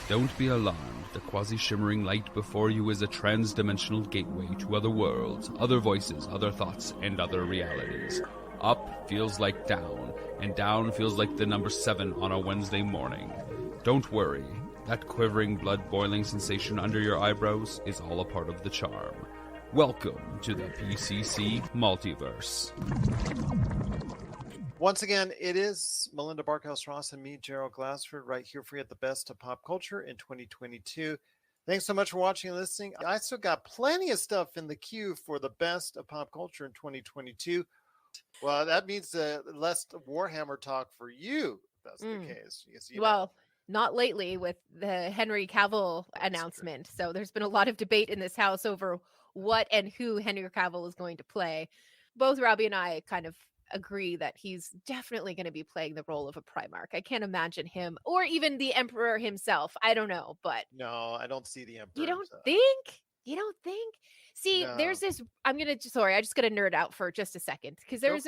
Don't be alarmed. The quasi-shimmering light before you is a trans-dimensional gateway to other worlds, other voices, other thoughts, and other realities. Up feels like down, and down feels like the number 7 on a Wednesday morning. Don't worry. That quivering, blood-boiling sensation under your eyebrows is all a part of the charm. Welcome to the PCC Multiverse. Once again, it is Melinda Barkhouse-Ross and me, Gerald Glassford, right here for you at the best of pop culture in 2022. Thanks so much for watching and listening. I still got plenty of stuff in the queue for the best of pop culture in 2022. Well, that means less Warhammer talk for you, if that's the case. Because, well, not lately with the Henry Cavill announcement. So there's been a lot of debate in this house over what and who Henry Cavill is going to play. Both Robbie and I kind of agree that he's definitely going to be playing the role of a Primarch. I can't imagine him, or even the Emperor himself. I don't know, but no, I don't see the Emperor. You don't think? You don't think? See, No. There's this. I just got to nerd out for just a second because there's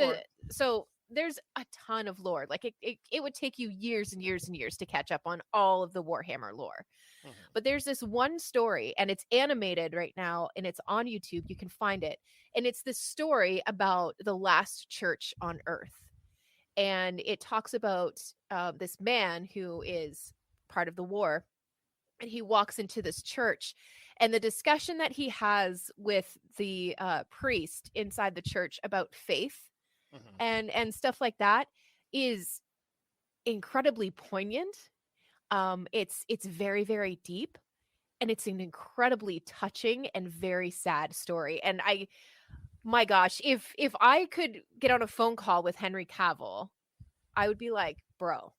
there's a ton of lore. Like it would take you years and years and years to catch up on all of the Warhammer lore. Mm-hmm. But there's this one story, and it's animated right now, and it's on YouTube. You can find it. And it's this story about the last church on Earth. And it talks about this man who is part of the war. And he walks into this church. And the discussion that he has with the priest inside the church about faith and stuff like that is incredibly poignant. It's very, very deep, and it's an incredibly touching and very sad story. And my gosh, if I could get on a phone call with Henry Cavill, I would be like, bro,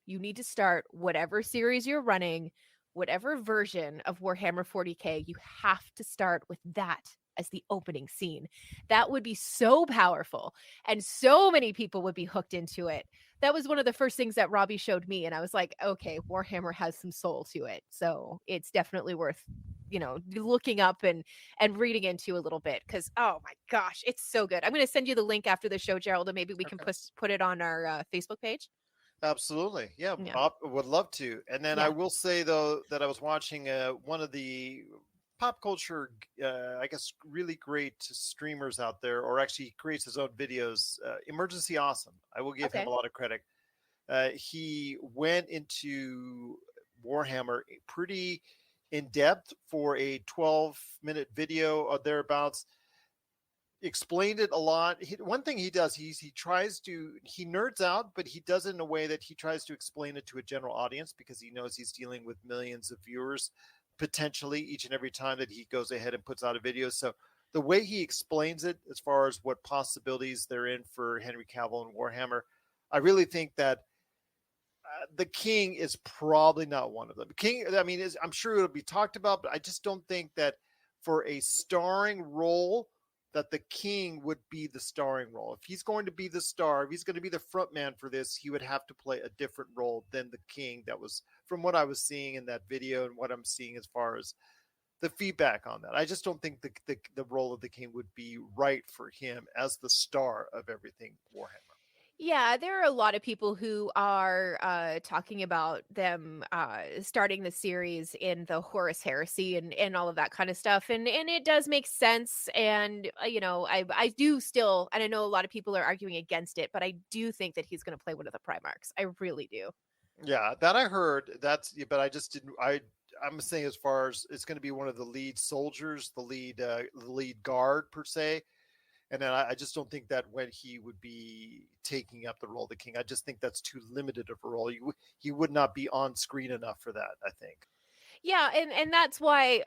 you need to start whatever series you're running, whatever version of Warhammer 40K, you have to start with that as the opening scene. That would be so powerful, and so many people would be hooked into it. That was one of the first things that Robbie showed me, and I was like, okay, Warhammer has some soul to it, so it's definitely worth looking up and reading into a little bit, because oh my gosh, it's so good. I'm going to send you the link after the show, Gerald, and maybe we can put it on our Facebook page. Absolutely. Yeah. Would love to. And then I will say, though, that I was watching one of the pop culture, I guess, really great streamers out there, or actually he creates his own videos, Emergency Awesome. I will give him a lot of credit. He went into Warhammer pretty in depth for a 12-minute video or thereabouts. Explained it a lot. One thing he does, he nerds out, but he does it in a way that he tries to explain it to a general audience, because he knows he's dealing with millions of viewers potentially each and every time that he goes ahead and puts out a video. So the way he explains it, as far as what possibilities they're in for Henry Cavill and Warhammer, I really think that the King is probably not one of them. King, I mean, I'm sure it'll be talked about, but I just don't think that for a starring role that the King would be the starring role. If he's going to be the star, if he's going to be the front man for this, he would have to play a different role than the King. That was from what I was seeing in that video and what I'm seeing as far as the feedback on that. I just don't think the role of the King would be right for him as the star of everything Warhammer. Yeah, there are a lot of people who are talking about them starting the series in the Horus Heresy and all of that kind of stuff. And it does make sense. And, I do still, and I know a lot of people are arguing against it, but I do think that he's going to play one of the Primarchs. I really do. Yeah, that I heard. But I just didn't. I'm saying as far as it's going to be one of the lead soldiers, the lead guard per se. And then I just don't think that when he would be taking up the role of the King, I just think that's too limited of a role. He would not be on screen enough for that, I think. Yeah, and that's why,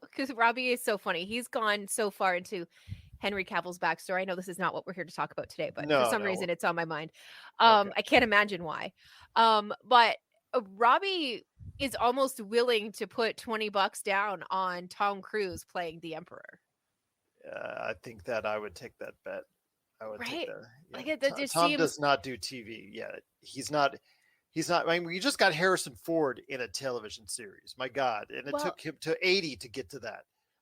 because Robbie is so funny. He's gone so far into Henry Cavill's backstory. I know this is not what we're here to talk about today, but for some reason it's on my mind. I can't imagine why. But Robbie is almost willing to put $20 down on Tom Cruise playing the Emperor. I think that I would take that bet. I would take that. Yeah. Like that just Tom seems... does not do TV. Yeah, he's not. I mean, we just got Harrison Ford in a television series. My God, and it took him to 80 to get to that.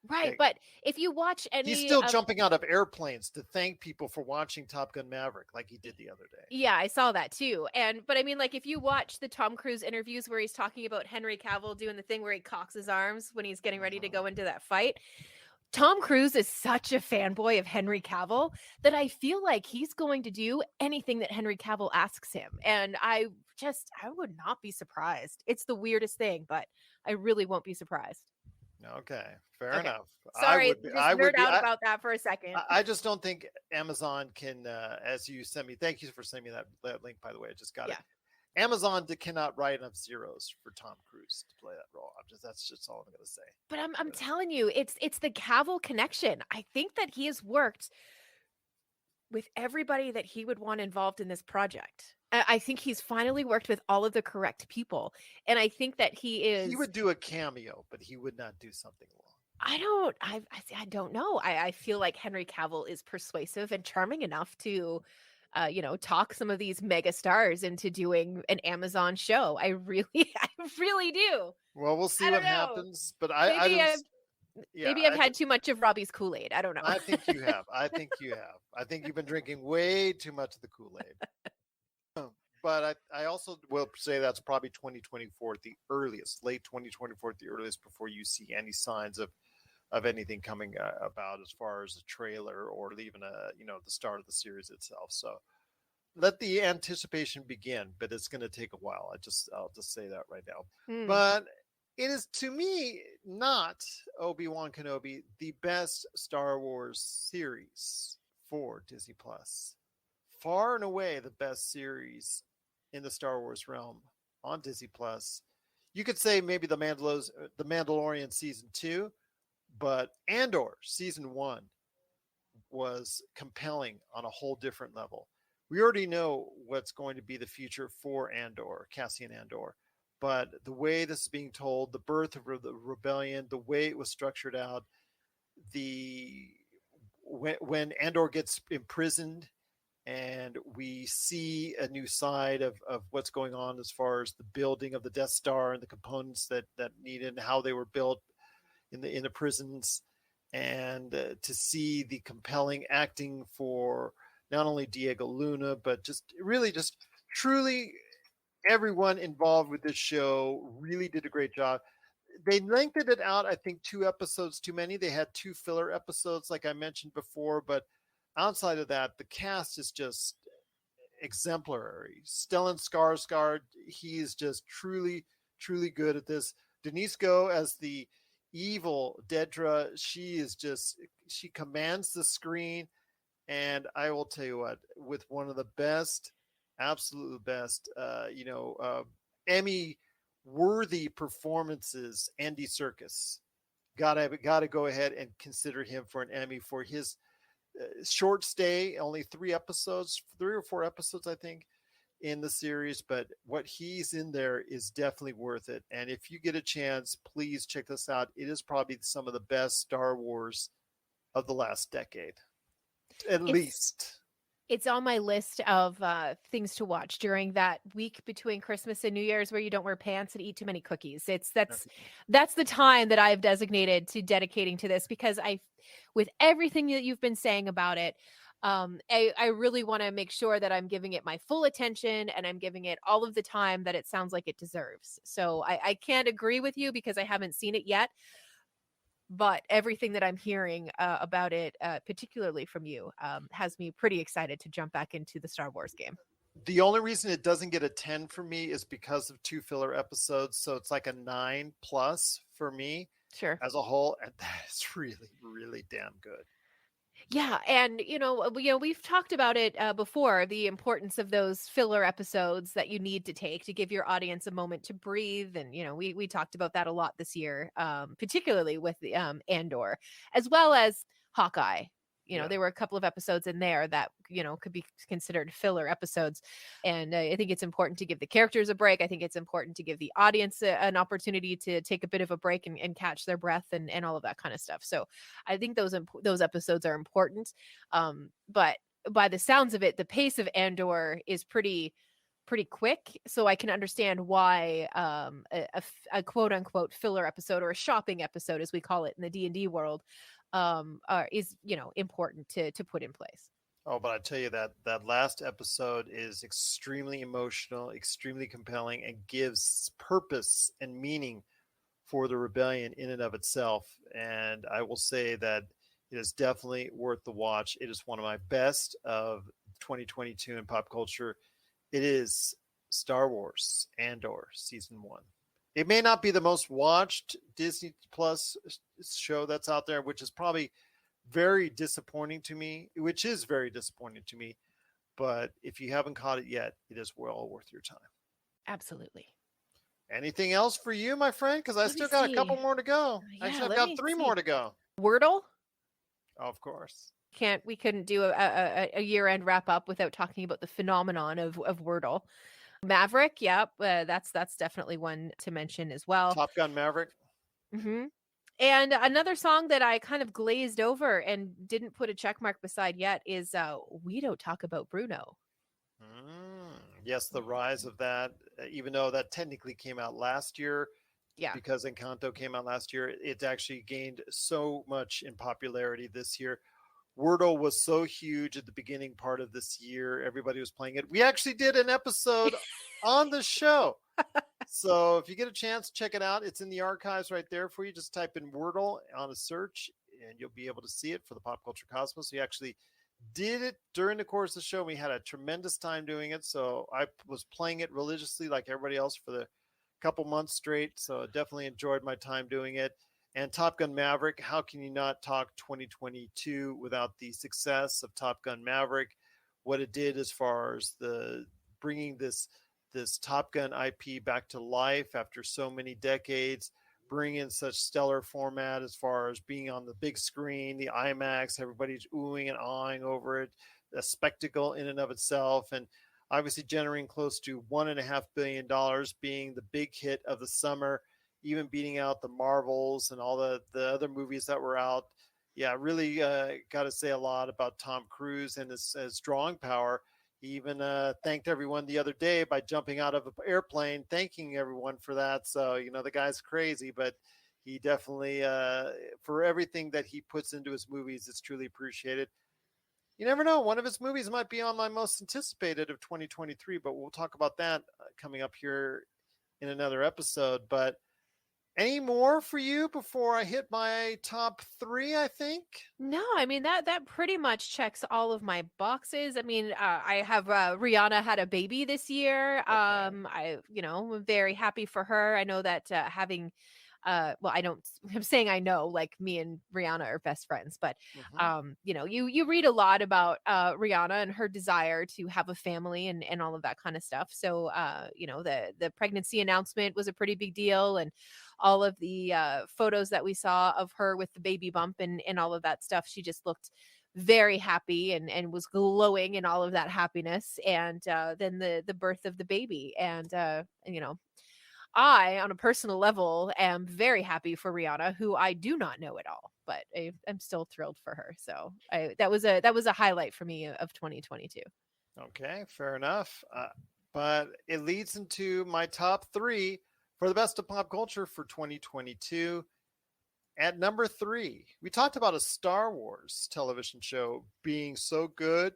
Right, Okay. but if you watch any, he's still jumping out of airplanes to thank people for watching Top Gun Maverick, like he did the other day. Yeah, I saw that too. But I mean, like, if you watch the Tom Cruise interviews where he's talking about Henry Cavill doing the thing where he cocks his arms when he's getting ready to go into that fight, Tom Cruise is such a fanboy of Henry Cavill that I feel like he's going to do anything that Henry Cavill asks him. And I would not be surprised. It's the weirdest thing, but I really won't be surprised. Okay, fair enough. Sorry, I would nerd out about that for a second. I just don't think Amazon can, as you sent me, thank you for sending me that link, by the way. I just got it. Amazon cannot write enough zeros for Tom Cruise to play that role. That's just all I'm going to say. But I'm telling you, it's the Cavill connection. I think that he has worked with everybody that he would want involved in this project. I think he's finally worked with all of the correct people. And I think that he would do a cameo, but he would not do something long. I don't know. I feel like Henry Cavill is persuasive and charming enough to, talk some of these mega stars into doing an Amazon show. I really do. Well, we'll see what happens. But maybe I've had too much of Robbie's Kool-Aid. I don't know. I think you have. I think you've been drinking way too much of the Kool-Aid. But I also will say that's probably 2024 at the earliest, late 2024 at the earliest, before you see any signs of anything coming about as far as a trailer or even the start of the series itself. So let the anticipation begin, but it's going to take a while. I'll just say that right now. But it is, to me, not Obi-Wan Kenobi, the best Star Wars series for Disney Plus. Far and away the best series in the Star Wars realm on Disney Plus. You could say maybe the Mandalorian season 2, but Andor season 1 was compelling on a whole different level. We already know what's going to be the future for Andor, Cassian Andor, but the way this is being told, the birth of the rebellion, the way it was structured out, when Andor gets imprisoned, and we see a new side of what's going on as far as the building of the Death Star and the components that needed and how they were built in the prisons, and to see the compelling acting for not only Diego Luna, but just truly everyone involved with this show really did a great job. They lengthened it out, I think 2 episodes too many. They had 2 filler episodes, like I mentioned before, but outside of that, the cast is just exemplary. Stellan Skarsgård, he is just truly, truly good at this. Denise Go as the evil Dedra, she commands the screen. And I will tell you what, with one of the best, absolute best, Emmy-worthy performances, Andy Serkis. Gotta go ahead and consider him for an Emmy for his short stay, only 3 or 4 episodes, I think, in the series, but what he's in there is definitely worth it. And if you get a chance, please check this out. It is probably some of the best Star Wars of the last decade, at least. It's on my list of things to watch during that week between Christmas and New Year's where you don't wear pants and eat too many cookies. That's the time that I've designated to dedicating to this, because with everything that you've been saying about it, I really want to make sure that I'm giving it my full attention and I'm giving it all of the time that it sounds like it deserves. So I can't agree with you because I haven't seen it yet. But everything that I'm hearing about it, particularly from you, has me pretty excited to jump back into the Star Wars game. The only reason it doesn't get a 10 for me is because of 2 filler episodes. So it's like a 9+ for me as a whole. And that is really, really damn good. Yeah. And, we've talked about it before, the importance of those filler episodes that you need to take to give your audience a moment to breathe. And, we talked about that a lot this year, particularly with the Andor, as well as Hawkeye. There were a couple of episodes in there that, could be considered filler episodes. And I think it's important to give the characters a break. I think it's important to give the audience an opportunity to take a bit of a break and catch their breath and all of that kind of stuff. So I think those episodes are important. But by the sounds of it, the pace of Andor is pretty pretty quick, so I can understand why a quote unquote filler episode, or a shopping episode as we call it in the D&D world, is, you know, important to put in place. Oh, but I tell you that last episode is extremely emotional, extremely compelling, and gives purpose and meaning for the rebellion in and of itself. And I will say that it is definitely worth the watch. It is one of my best of 2022 in pop culture. It is Star Wars Andor season 1. It may not be the most watched Disney Plus show that's out there, which is probably very disappointing to me, but if you haven't caught it yet, it is well worth your time. Absolutely. Anything else for you, my friend? Because I still got a couple more to go. Yeah, actually, I've got 3 more to go. Wordle? Of course. We couldn't do a year-end wrap-up without talking about the phenomenon of Wordle. Maverick, yep, that's definitely one to mention as well. Top Gun Maverick. Mm-hmm. And another song that I kind of glazed over and didn't put a check mark beside yet is We Don't Talk About Bruno. Yes, the rise of that, even though that technically came out last year. Yeah. Because Encanto came out last year, it actually gained so much in popularity this year. Wordle was so huge at the beginning part of this year. Everybody was playing it. We actually did an episode on the show. So if you get a chance, check it out. It's in the archives right there for you. Just type in Wordle on a search and you'll be able to see it for the Pop Culture Cosmos. We actually did it during the course of the show. We had a tremendous time doing it. So I was playing it religiously like everybody else for the couple months straight. So definitely enjoyed my time doing it. And Top Gun Maverick, how can you not talk 2022 without the success of Top Gun Maverick? What it did as far as the bringing this Top Gun IP back to life after so many decades, bring in such stellar format as far as being on the big screen, the IMAX, everybody's oohing and awing over it, a spectacle in and of itself, and obviously generating close to $1.5 billion, being the big hit of the summer, even beating out the Marvels and all the other movies that were out. Yeah, really got to say a lot about Tom Cruise and his drawing power. He even thanked everyone the other day by jumping out of an airplane, thanking everyone for that. So, you know, the guy's crazy, but he definitely, for everything that he puts into his movies, it's truly appreciated. You never know. One of his movies might be on my most anticipated of 2023, but we'll talk about that coming up here in another episode. But any more for you before I hit my top 3, I think? No, I mean, that pretty much checks all of my boxes. I mean, I have Rihanna had a baby this year. Okay. I'm very happy for her. I know that having I'm saying I know, like me and Rihanna are best friends, but you read a lot about Rihanna and her desire to have a family and all of that kind of stuff. So the pregnancy announcement was a pretty big deal, and all of the photos that we saw of her with the baby bump and all of that stuff, she just looked very happy and was glowing in all of that happiness. And then the birth of the baby, and I, on a personal level, am very happy for Rihanna, who I do not know at all, but I'm still thrilled for her. So that was a highlight for me of 2022. Okay, fair enough. But it leads into my top 3 for the best of pop culture for 2022. At number 3, we talked about a Star Wars television show being so good.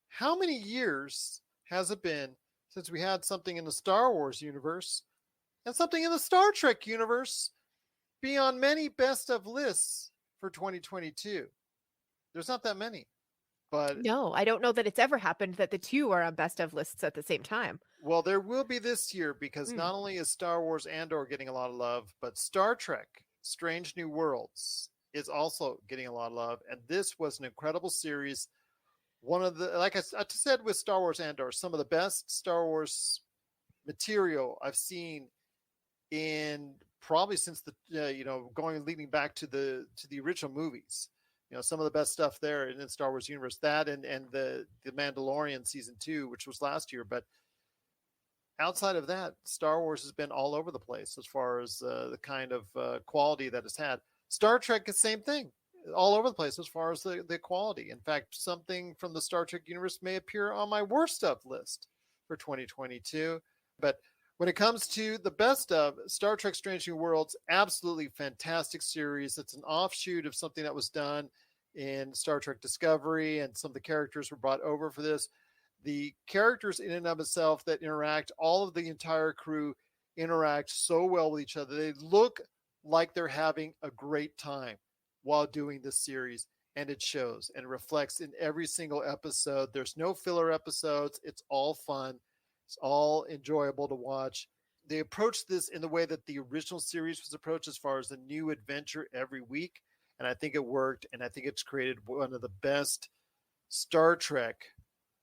How many years has it been since we had something in the Star Wars universe and something in the Star Trek universe be on many best of lists for 2022? There's not that many. But no, I don't know that it's ever happened that the two are on best of lists at the same time. Well, there will be this year, because not only is Star Wars Andor getting a lot of love, but Star Trek Strange New Worlds is also getting a lot of love. And this was an incredible series. One of the, like I said with Star Wars Andor, some of the best Star Wars material I've seen in probably since leading back to the original movies. Some of the best stuff there in the Star Wars universe, that and the Mandalorian season 2, which was last year. But outside of that, Star Wars has been all over the place as far as the kind of quality that it's had. Star Trek, the same thing, all over the place as far as the quality. In fact, something from the Star Trek universe may appear on my worst of list for 2022. But when it comes to the best of Star Trek Strange New Worlds, absolutely fantastic series. It's an offshoot of something that was done in Star Trek Discovery, and some of the characters were brought over for this. The characters in and of itself that interact, all of the entire crew interact so well with each other. They look like they're having a great time while doing this series, and it shows and reflects in every single episode. There's no filler episodes. It's all fun. It's all enjoyable to watch. They approached this in the way that the original series was approached, as far as a new adventure every week. And I think it worked. And I think it's created one of the best Star Trek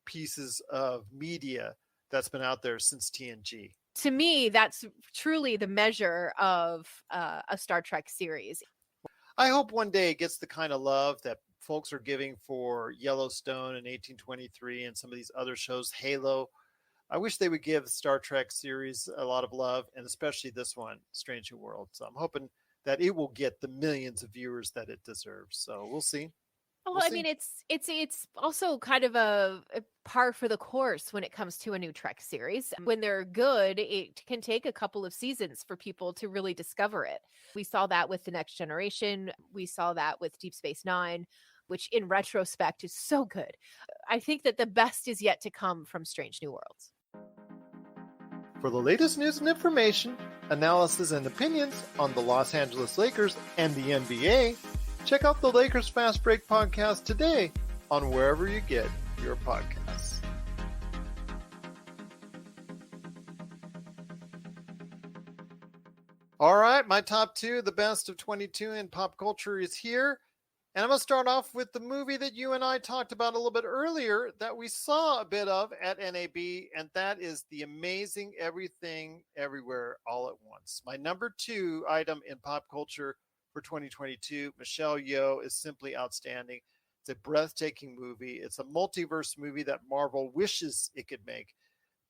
pieces of media that's been out there since TNG. To me, that's truly the measure of a Star Trek series. I hope one day it gets the kind of love that folks are giving for Yellowstone and 1823 and some of these other shows, Halo. I wish they would give the Star Trek series a lot of love, and especially this one, Strange New World. So I'm hoping that it will get the millions of viewers that it deserves. So we'll see. Well, I mean, it's also kind of a par for the course when it comes to a new Trek series. When they're good, it can take a couple of seasons for people to really discover it. We saw that with The Next Generation. We saw that with Deep Space Nine, which in retrospect is so good. I think that the best is yet to come from Strange New Worlds. For the latest news and information, analysis and opinions on the Los Angeles Lakers and the NBA, check out the Lakers Fast Break podcast today on wherever you get your podcasts. All right, my top two, the best of 22 in pop culture, is here. And I'm going to start off with the movie that you and I talked about a little bit earlier that we saw a bit of at NAB, and that is The Amazing Everything Everywhere All at Once. My number two item in pop culture for 2022, Michelle Yeoh is simply outstanding. It's a breathtaking movie. It's a multiverse movie that Marvel wishes it could make,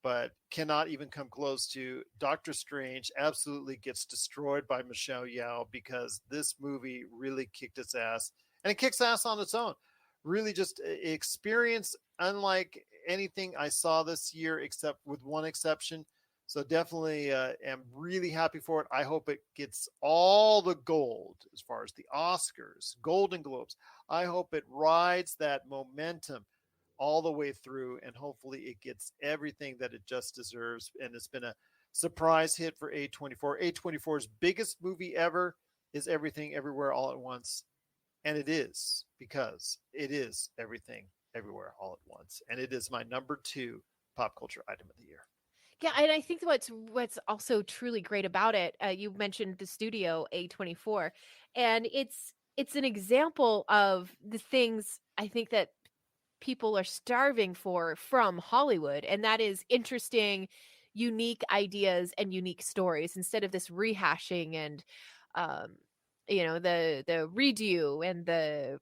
but cannot even come close to. Doctor Strange absolutely gets destroyed by Michelle Yeoh because this movie really kicked its ass. And it kicks ass on its own. Really just experience unlike anything I saw this year, except with one exception. So definitely am really happy for it. I hope it gets all the gold as far as the Oscars, Golden Globes. I hope it rides that momentum all the way through, and hopefully it gets everything that it just deserves. And it's been a surprise hit for A24. A24's biggest movie ever is Everything Everywhere All at Once. And it is, because it is Everything Everywhere All at Once. And it is my number two pop culture item of the year. Yeah, and I think what's also truly great about it, you mentioned the studio A24, and it's an example of the things I think that people are starving for from Hollywood, and that is interesting, unique ideas and unique stories instead of this rehashing and the redo and the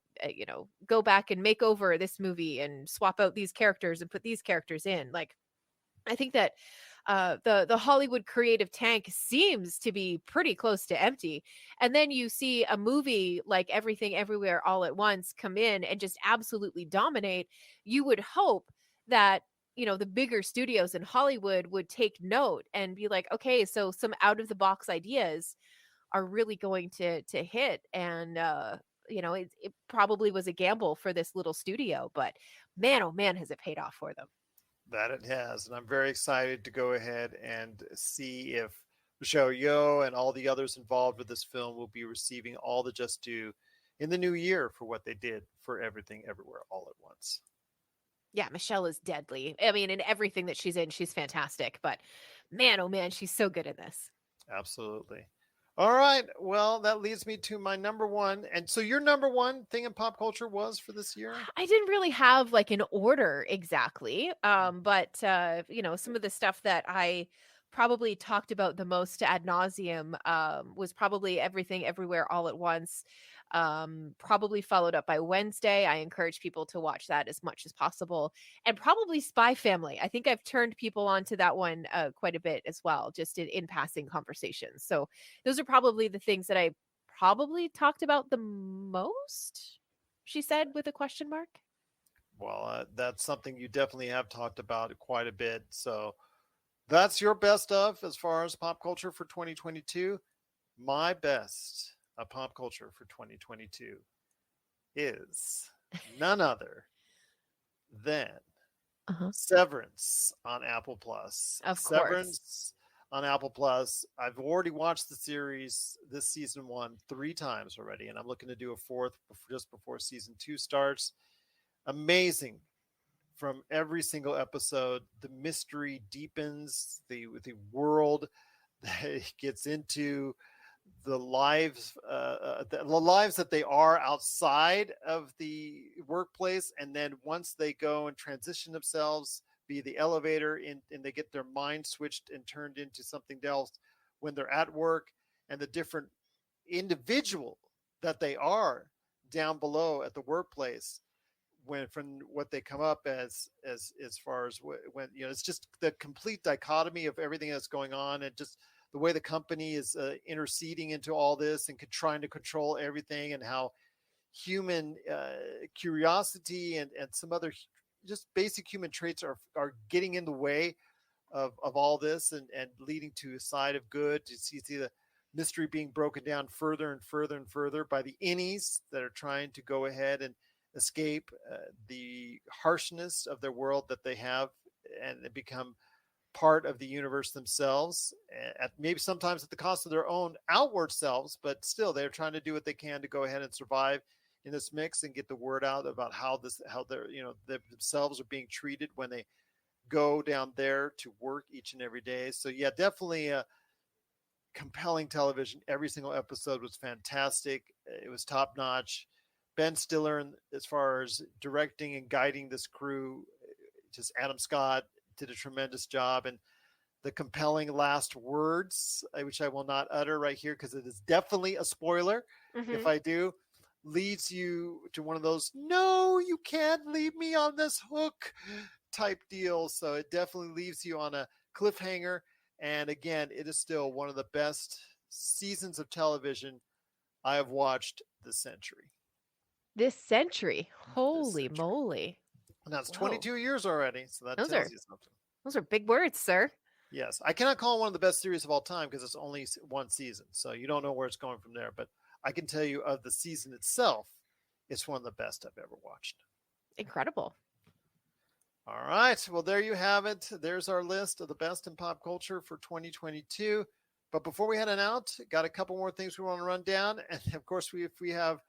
go back and make over this movie and swap out these characters and put these characters in. Like, I think that the Hollywood creative tank seems to be pretty close to empty. And then you see a movie like Everything Everywhere All at Once come in and just absolutely dominate. You would hope that, the bigger studios in Hollywood would take note and be like, okay, so some out of the box ideas are really going to hit. And, it probably was a gamble for this little studio, but man, oh man, has it paid off for them. That it has. And I'm very excited to go ahead and see if Michelle Yeoh and all the others involved with this film will be receiving all the just due in the new year for what they did for Everything Everywhere All at Once. Yeah, Michelle is deadly. I mean, in everything that she's in, she's fantastic. But man, oh man, she's so good in this. Absolutely. All right. Well, that leads me to my number one. And so your number one thing in pop culture was for this year? I didn't really have like an order exactly. But some of the stuff that I probably talked about the most ad nauseum was probably Everything Everywhere All at Once. Probably followed up by Wednesday. I encourage people to watch that as much as possible, and probably Spy Family. I think I've turned people onto that one quite a bit as well, just in passing conversations. So those are probably the things that I probably talked about the most, she said with a question mark. Well, that's something you definitely have talked about quite a bit. So that's your best of as far as pop culture for 2022. My best of pop culture for 2022 is none other than Severance on Apple Plus. Of course. Severance on Apple Plus. I've already watched the series, this season 1, 3 times already, and I'm looking to do a 4th just before season 2 starts. Amazing. From every single episode, the mystery deepens, the world that it gets into, the lives that they are outside of the workplace, and then once they go and transition themselves via the elevator and they get their mind switched and turned into something else when they're at work, and the different individual that they are down below at the workplace, when from what they come up as far as when it's just the complete dichotomy of everything that's going on, and just the way the company is interceding into all this and trying to control everything, and how human curiosity and some other just basic human traits are getting in the way of all this, and leading to a side of good. You see the mystery being broken down further and further and further by the innies that are trying to go ahead and escape the harshness of their world that they have, and become part of the universe themselves, at maybe sometimes at the cost of their own outward selves, but still they're trying to do what they can to go ahead and survive in this mix and get the word out about how they're themselves are being treated when they go down there to work each and every day. So yeah, definitely a compelling television. Every single episode was fantastic. It was top notch. Ben Stiller, as far as directing and guiding this crew, just Adam Scott did a tremendous job. And the compelling last words, which I will not utter right here because it is definitely a spoiler, if I do, leads you to one of those, no, you can't leave me on this hook type deals. So it definitely leaves you on a cliffhanger. And again, it is still one of the best seasons of television I have watched this century. Holy moly. And that's 22 years already. So that tells you something. Those are big words, sir. Yes. I cannot call it one of the best series of all time because it's only one season. So you don't know where it's going from there. But I can tell you of the season itself, it's one of the best I've ever watched. Incredible. All right. Well, there you have it. There's our list of the best in pop culture for 2022. But before we head on out, got a couple more things we want to run down. And of course, if we have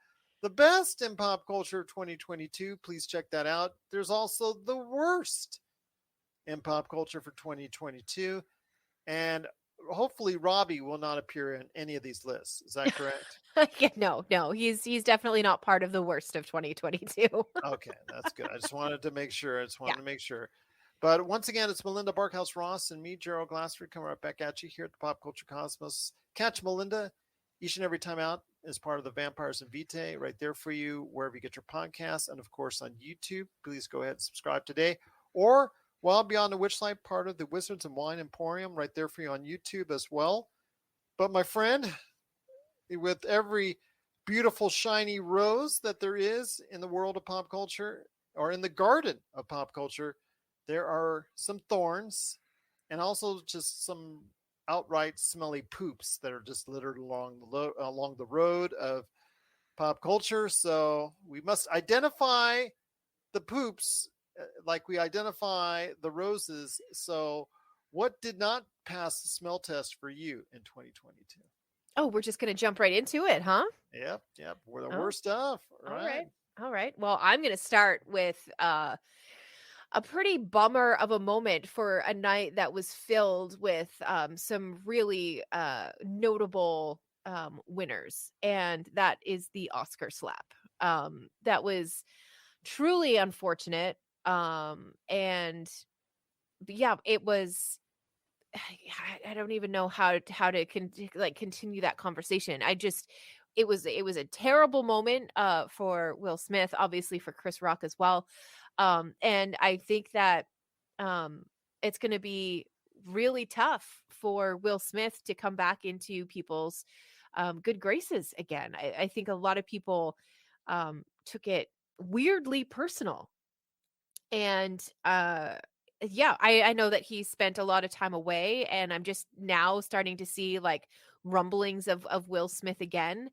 the best in pop culture 2022, please check that out. There's also the worst in pop culture for 2022. And hopefully Robbie will not appear in any of these lists. Is that correct? Yeah, no. He's definitely not part of the worst of 2022. Okay, that's good. I just wanted to make sure. But once again, it's Melinda Barkhouse-Ross and me, Gerald Glassford, coming right back at you here at the Pop Culture Cosmos. Catch Melinda each and every time out as part of the Vampires and Vitae, right there for you, wherever you get your podcasts. And of course on YouTube, please go ahead and subscribe today. Or Wild Beyond the Witchlight, part of the Wizards and Wine Emporium, right there for you on YouTube as well. But my friend, with every beautiful shiny rose that there is in the world of pop culture, or in the garden of pop culture, there are some thorns and also just some outright smelly poops that are just littered along the road of pop culture. So we must identify the poops like we identify the roses. So what did not pass the smell test for you in 2022? Oh, we're just going to jump right into it, huh? Yep. We're the worst stuff. All right. Well, I'm going to start with a pretty bummer of a moment for a night that was filled with some really notable winners. And that is the Oscar slap. That was truly unfortunate. And yeah, it was, I don't even know how to continue that conversation. It was a terrible moment for Will Smith, obviously for Chris Rock as well. And I think that it's going to be really tough for Will Smith to come back into people's good graces again. I think a lot of people took it weirdly personal And yeah, I know that he spent a lot of time away, and I'm just now starting to see like rumblings of Will Smith again,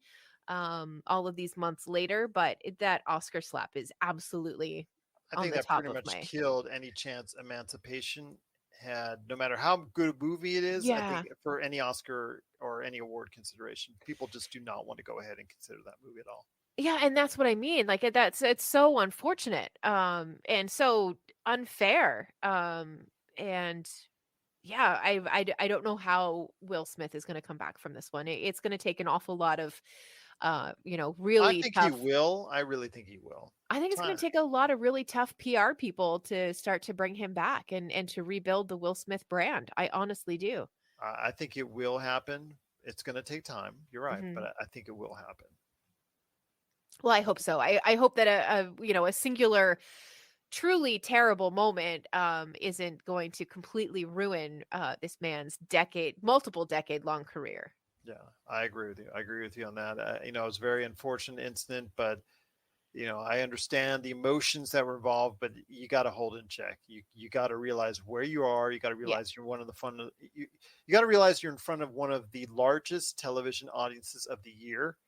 all of these months later. But that Oscar slap is absolutely I on think the that top pretty of much my. killed any chance Emancipation had, no matter how good a movie it is. I think Yeah. for any Oscar or any award consideration, people just do not want to go ahead and consider that movie at all. Yeah, and that's what I mean. Like it's so unfortunate, and so unfair. And yeah, I don't know how Will Smith is going to come back from this one. It's going to take an awful lot of, I really think he tough. will. I really think he will. I think it's going Time. to take a lot of really tough PR people to start to bring him back and to rebuild the Will Smith brand. I honestly do. I think it will happen. It's going to take time. You're right, Hmm. but I think it will happen. Well, I hope so. I hope that a singular, truly terrible moment isn't going to completely ruin this man's multiple decade long career. Yeah, I agree with you. I agree with you on that. It was a very unfortunate incident, but I understand the emotions that were involved, but you got to hold it in check. You got to realize where you are. You got to Yeah. realize you're one of the fun. You got to realize you're in front of one of the largest television audiences of the year,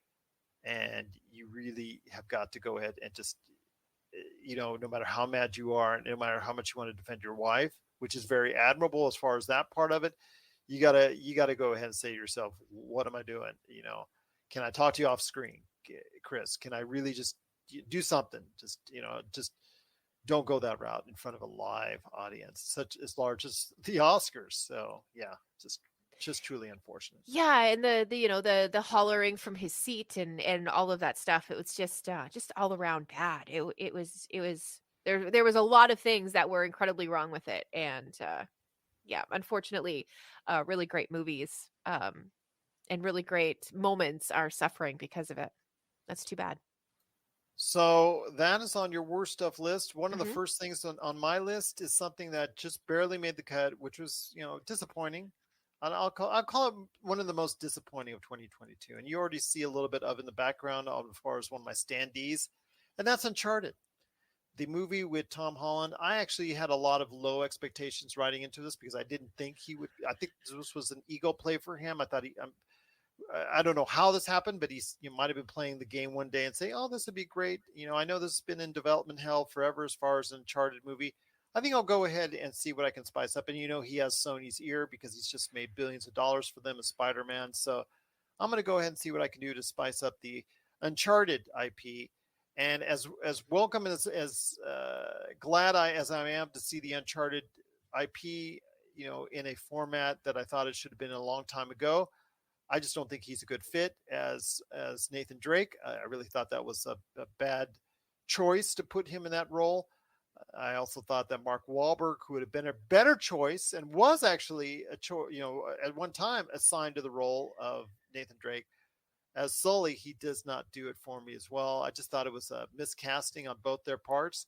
and you really have got to go ahead and just, no matter how mad you are, no matter how much you want to defend your wife, which is very admirable as far as that part of it, you gotta go ahead and say to yourself, what am I doing? Can I talk to you off screen, Chris? Can I really just do something? Just don't go that route in front of a live audience, such as large as the Oscars. So yeah, just truly unfortunate. Yeah, and the hollering from his seat and all of that stuff. It was just all around bad. It was there was a lot of things that were incredibly wrong with it, and yeah, unfortunately, really great movies and really great moments are suffering because of it. That's too bad. So that is on your worst stuff list. One of the Hmm. first things on my list is something that just barely made the cut, which was, disappointing. And I'll call it one of the most disappointing of 2022. And you already see a little bit of in the background as far as one of my standees, and that's Uncharted, the movie with Tom Holland. I actually had a lot of low expectations riding into this because I didn't think he would. I think this was an ego play for him. I thought I don't know how this happened, but you might have been playing the game one day and say, "Oh, this would be great." I know this has been in development hell forever as far as an Uncharted movie. I think I'll go ahead and see what I can spice up. And he has Sony's ear because he's just made billions of dollars for them as Spider-Man. So I'm going to go ahead and see what I can do to spice up the Uncharted IP. And as welcome as glad as I am to see the Uncharted IP, in a format that I thought it should have been a long time ago. I just don't think he's a good fit as Nathan Drake. I really thought that was a bad choice to put him in that role. I also thought that Mark Wahlberg, who would have been a better choice and was actually a choice, at one time assigned to the role of Nathan Drake as Sully, he does not do it for me as well. I just thought it was a miscasting on both their parts.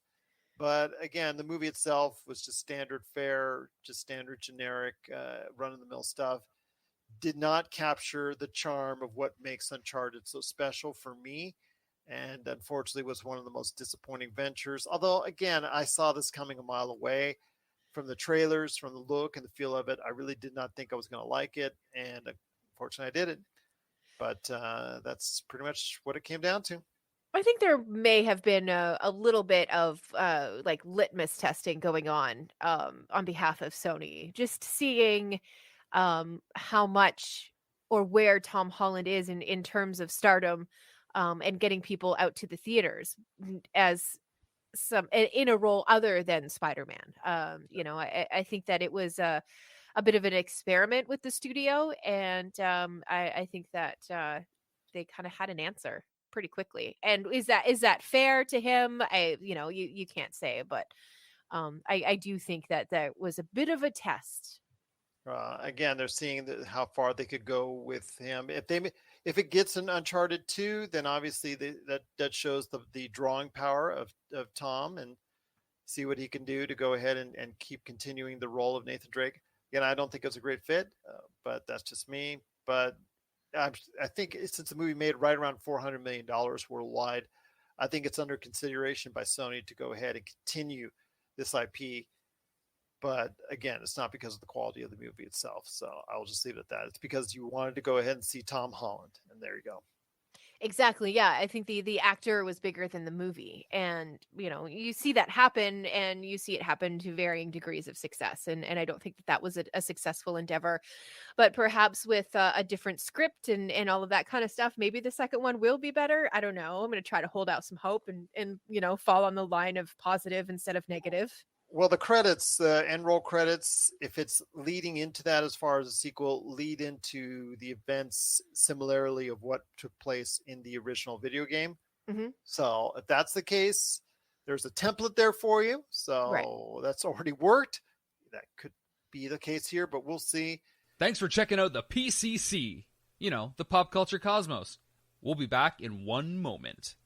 But again, the movie itself was just standard fare, just standard generic, run of the mill stuff. Did not capture the charm of what makes Uncharted so special for me, and unfortunately was one of the most disappointing ventures. Although, again, I saw this coming a mile away from the trailers, from the look and the feel of it. I really did not think I was going to like it, and unfortunately, I didn't. But that's pretty much what it came down to. I think there may have been a little bit of like litmus testing going on behalf of Sony, just seeing how much or where Tom Holland is in terms of stardom, and getting people out to the theaters as in a role other than Spider-Man. I think that it was a bit of an experiment with the studio, and I think that they kind of had an answer pretty quickly. And is that fair to him? You can't say, but I do think that was a bit of a test. Again, they're seeing how far they could go with him. If it gets an Uncharted 2, then obviously that shows the drawing power of Tom, and see what he can do to go ahead and keep continuing the role of Nathan Drake. Again, I don't think it's a great fit, but that's just me. But I think since the movie made right around $400 million worldwide, I think it's under consideration by Sony to go ahead and continue this IP. But again, it's not because of the quality of the movie itself. So I will just leave it at that. It's because you wanted to go ahead and see Tom Holland, and there you go. Exactly. Yeah. I think the actor was bigger than the movie. And, you see that happen, and you see it happen to varying degrees of success. And I don't think that was a successful endeavor, but perhaps with a different script and all of that kind of stuff, maybe the second one will be better. I don't know. I'm going to try to hold out some hope and fall on the line of positive instead of negative. Well, the credits, end roll credits, if it's leading into that as far as a sequel, lead into the events similarly of what took place in the original video game. Mm-hmm. So if that's the case, there's a template there for you. So That's already worked. That could be the case here, but we'll see. Thanks for checking out the PCC, the pop culture cosmos. We'll be back in one moment.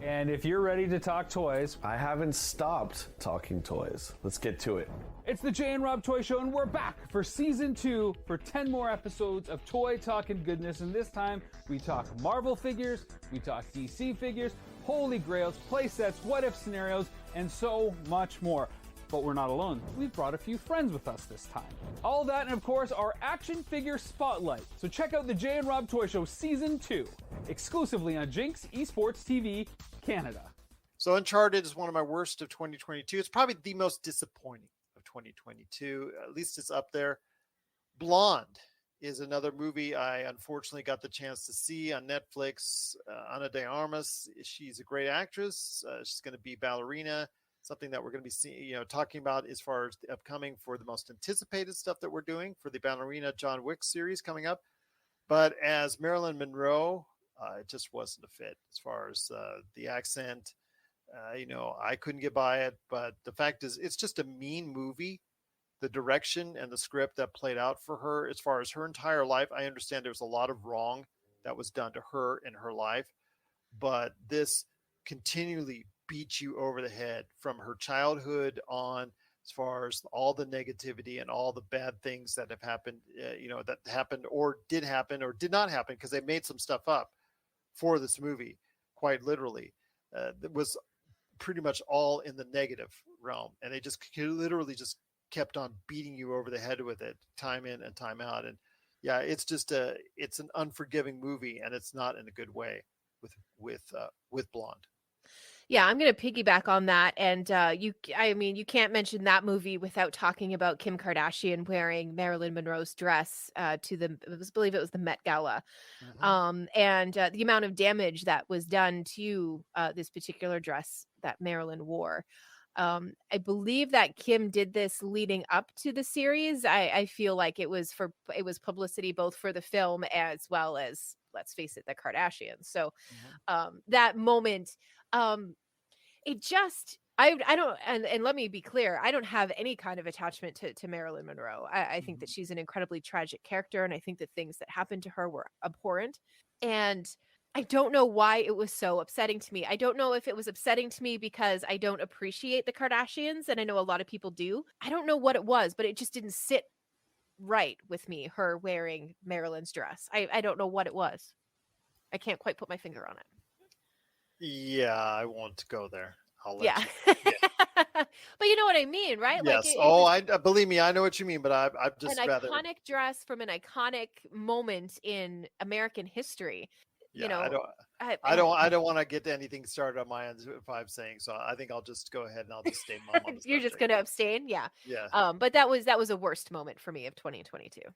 And if you're ready to talk toys, I haven't stopped talking toys. Let's get to it. It's the Jay and Rob Toy Show, and we're back for season 2 for 10 more episodes of toy talking goodness. And this time we talk Marvel figures, we talk DC figures, holy grails, play sets, what if scenarios, and so much more. But we're not alone. We've brought a few friends with us this time. All that and of course our action figure spotlight. So check out the Jay and Rob Toy Show season 2, exclusively on Jinx Esports TV Canada. So Uncharted is one of my worst of 2022. It's probably the most disappointing of 2022. At least it's up there. Blonde is another movie I unfortunately got the chance to see on Netflix. Ana de Armas, she's a great actress. She's going to be ballerina. Something that we're going to be seeing, talking about as far as the upcoming for the most anticipated stuff that we're doing for the ballerina John Wick series coming up. But as Marilyn Monroe, it just wasn't a fit as far as the accent. I couldn't get by it, but the fact is it's just a mean movie. The direction and the script that played out for her as far as her entire life. I understand there's a lot of wrong that was done to her in her life, but this continually beat you over the head from her childhood on as far as all the negativity and all the bad things that have happened, that happened or did happen or did not happen because they made some stuff up for this movie, quite literally. It was pretty much all in the negative realm. And they just literally just kept on beating you over the head with it time in and time out. And yeah, it's just it's an unforgiving movie, and it's not in a good way with Blonde. Yeah, I'm going to piggyback on that. And you can't mention that movie without talking about Kim Kardashian wearing Marilyn Monroe's dress I believe it was the Met Gala. Mm-hmm. And the amount of damage that was done to this particular dress that Marilyn wore. I believe that Kim did this leading up to the series. I feel like it was publicity both for the film as well as, let's face it, the Kardashians. So that moment, it just, I don't, and let me be clear, I don't have any kind of attachment to Marilyn Monroe. I think that she's an incredibly tragic character, and I think the things that happened to her were abhorrent. And I don't know why it was so upsetting to me. I don't know if it was upsetting to me because I don't appreciate the Kardashians, and I know a lot of people do. I don't know what it was, but it just didn't sit right with me, her wearing Marilyn's dress. I don't know what it was. I can't quite put my finger on it. Yeah, I won't go there. I'll let yeah. you. Yeah. But you know what I mean, right? Yes. Like I believe me, I know what you mean, but I've just an rather iconic dress from an iconic moment in American history. Yeah, I don't want to get anything started on my end if I'm saying so. I think I'll just go ahead and I'll just stay mum on the You're just going to abstain, yeah. Yeah. But that was a worst moment for me of 2022. A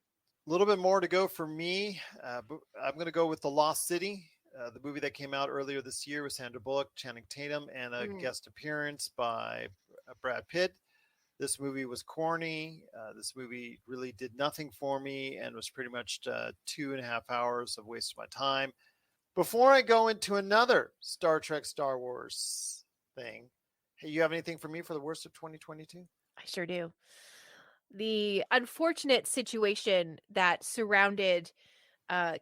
little bit more to go for me. I'm going to go with The Lost City. The movie that came out earlier this year with Sandra Bullock, Channing Tatum, and a guest appearance by Brad Pitt. This movie was corny. This movie really did nothing for me and was pretty much 2.5 hours of waste of my time. Before I go into another Star Trek, Star Wars thing, hey, you have anything for me for the worst of 2022? I sure do. The unfortunate situation that surrounded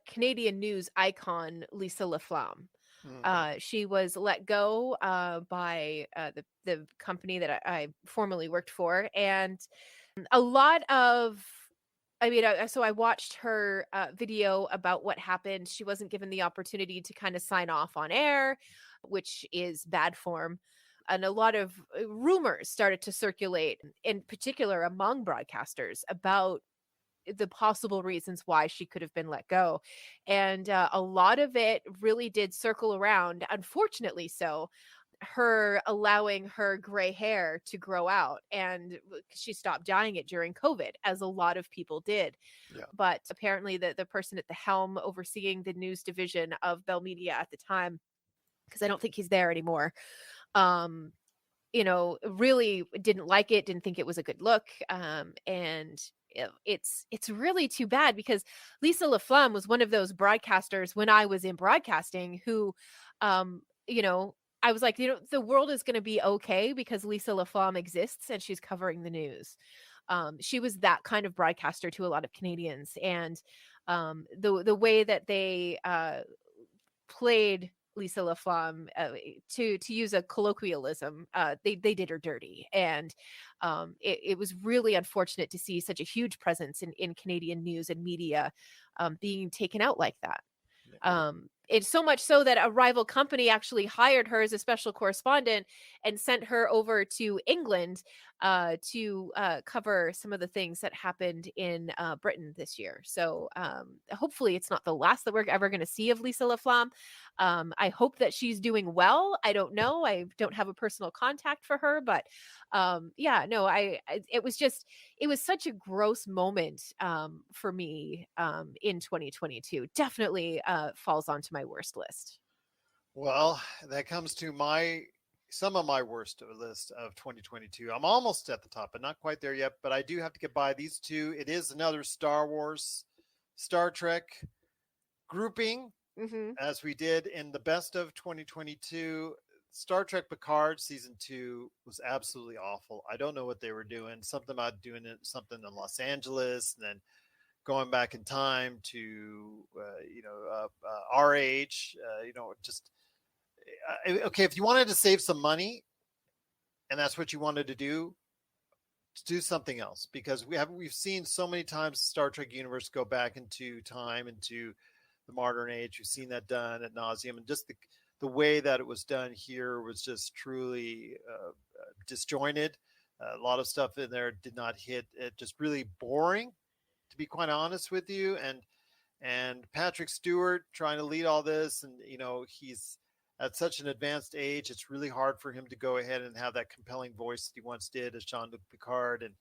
Canadian news icon Lisa LaFlamme. She was let go by the company that I formerly worked for, and a lot of, so I watched her video about what happened. She wasn't given the opportunity to kind of sign off on air, which is bad form. And a lot of rumors started to circulate, in particular among broadcasters, about the possible reasons why she could have been let go. And a lot of it really did circle around, unfortunately so, her allowing her gray hair to grow out, and she stopped dyeing it during COVID, as a lot of people did. Yeah. But apparently the person at the helm overseeing the news division of Bell Media at the time, because I don't think he's there anymore, really didn't like it, didn't think it was a good look. And it's really too bad, because Lisa LaFlamme was one of those broadcasters when I was in broadcasting who, I was like, the world is going to be okay because Lisa LaFlamme exists and she's covering the news. She was that kind of broadcaster to a lot of Canadians. And the way that they played Lisa LaFlamme, to use a colloquialism, they did her dirty. And it was really unfortunate to see such a huge presence in Canadian news and media being taken out like that. It's so much so that a rival company actually hired her as a special correspondent and sent her over to England to cover some of the things that happened in Britain this year. So hopefully it's not the last that we're ever going to see of Lisa LaFlamme. I hope that she's doing well. I don't know. I don't have a personal contact for her, but it was such a gross moment for me in 2022. Definitely falls onto my worst list. Well, that comes to some of my worst list of 2022. I'm almost at the top, but not quite there yet. But I do have to get by these two. It is another Star Wars, Star Trek grouping, as we did in the best of 2022. Star Trek Picard season 2 was absolutely awful. I don't know what they were doing. Something about doing something in Los Angeles, and then going back in time to our age. Okay, if you wanted to save some money, and that's what you wanted to do something else, because we've seen so many times Star Trek universe go back into time, into the modern age. We've seen that done ad nauseum, and just the way that it was done here was just truly disjointed. A lot of stuff in there did not hit. It just really boring, to be quite honest with you. And Patrick Stewart trying to lead all this, and he's at such an advanced age, it's really hard for him to go ahead and have that compelling voice that he once did as Jean-Luc Picard. And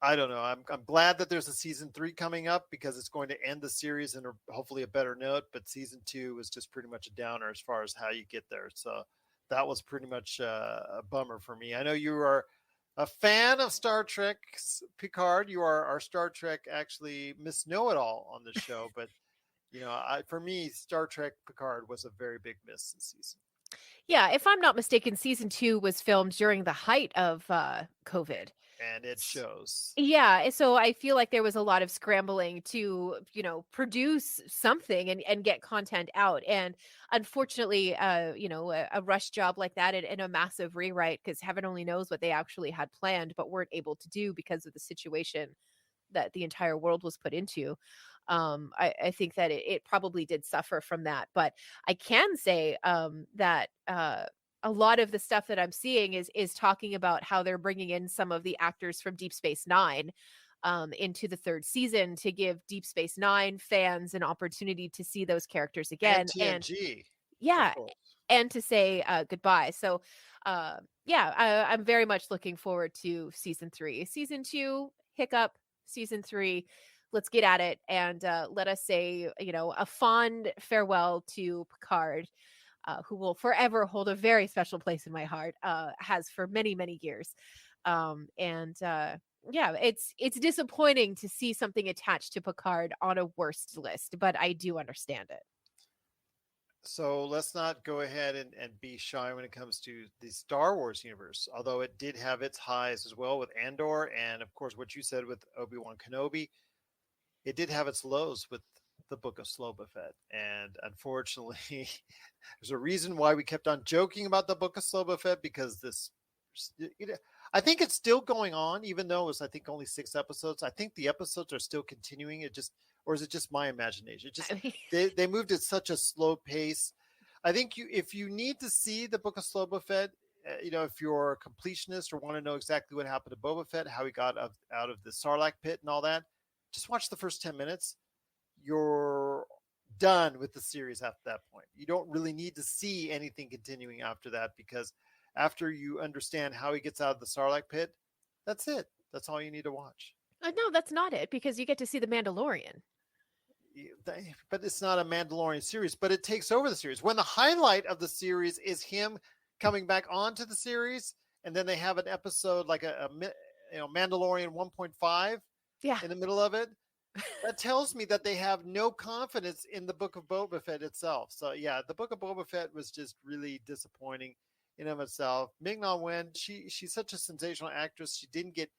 I don't know. I'm glad that there's a season 3 coming up, because it's going to end the series in hopefully a better note. But season 2 was just pretty much a downer as far as how you get there. So that was pretty much a bummer for me. I know you are a fan of Star Trek Picard. You are our Star Trek actually Miss Know-It-All on this show, but for me, Star Trek Picard was a very big miss this season. Yeah, if I'm not mistaken, season 2 was filmed during the height of COVID. And it shows. Yeah, so I feel like there was a lot of scrambling to, produce something and get content out. And unfortunately, a rush job like that and a massive rewrite, because heaven only knows what they actually had planned, but weren't able to do because of the situation that the entire world was put into. I think that it probably did suffer from that. But I can say that a lot of the stuff that I'm seeing is talking about how they're bringing in some of the actors from Deep Space Nine into the 3rd season to give Deep Space Nine fans an opportunity to see those characters again. And TNG. And to say goodbye. So I'm very much looking forward to season 3. Season 2, hiccup. Season 3, let's get at it, and let us say, a fond farewell to Picard, who will forever hold a very special place in my heart, has for many, many years. It's disappointing to see something attached to Picard on a worst list, but I do understand it. So let's not go ahead and be shy when it comes to the Star Wars universe, although it did have its highs as well with Andor, and of course what you said with Obi-Wan Kenobi. It did have its lows with the Book of Sloboda Fett, and unfortunately there's a reason why we kept on joking about the Book of Sloboda Fett, because I think it's still going on, even though it was, I think, only 6 episodes. I think the episodes are still continuing. Or is it just my imagination? They moved at such a slow pace. I think if you need to see the Book of Sloboda Fett, if you're a completionist or want to know exactly what happened to Boba Fett, how he got out of the Sarlacc pit and all that, just watch the first 10 minutes. You're done with the series after that point. You don't really need to see anything continuing after that, because after you understand how he gets out of the Sarlacc pit, that's it. That's all you need to watch. No, that's not it, because you get to see the Mandalorian. But it's not a Mandalorian series, but it takes over the series. When the highlight of the series is him coming back onto the series, and then they have an episode like a Mandalorian 1.5 in the middle of it, that tells me that they have no confidence in the Book of Boba Fett itself. So yeah, the Book of Boba Fett was just really disappointing in of itself. Ming-Na Wen, she's such a sensational actress. She didn't get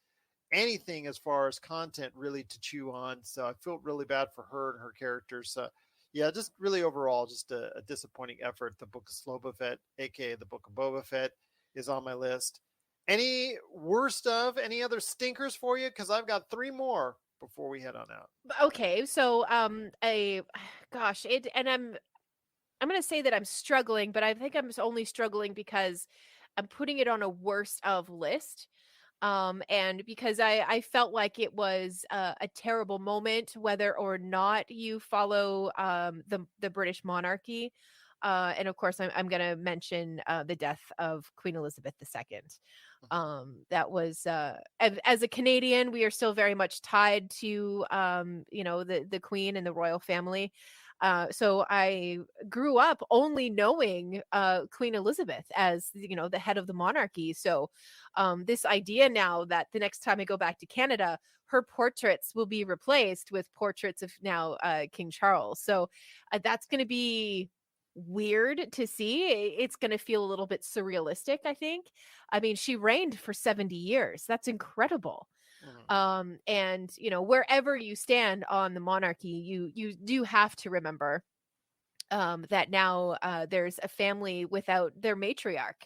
anything as far as content really to chew on. So I feel really bad for her and her character. So yeah, just really overall, just a disappointing effort. The Book of Sloboba Fett, aka the Book of Boba Fett, is on my list. Any any other stinkers for you? Because I've got 3 more before we head on out. Okay, so and I'm going to say that I'm struggling, but I think I'm only struggling because I'm putting it on a worst of list. And because I felt like it was a terrible moment, whether or not you follow the British monarchy. And of course, I'm going to mention the death of Queen Elizabeth II. That was, as a Canadian, we are still very much tied to, the Queen and the royal family. So I grew up only knowing Queen Elizabeth as, the head of the monarchy. So this idea now that the next time I go back to Canada, her portraits will be replaced with portraits of now King Charles. So that's going to be weird to see. It's going to feel a little bit surrealistic, I think. I mean, she reigned for 70 years. That's incredible. And wherever you stand on the monarchy, you do have to remember that now there's a family without their matriarch,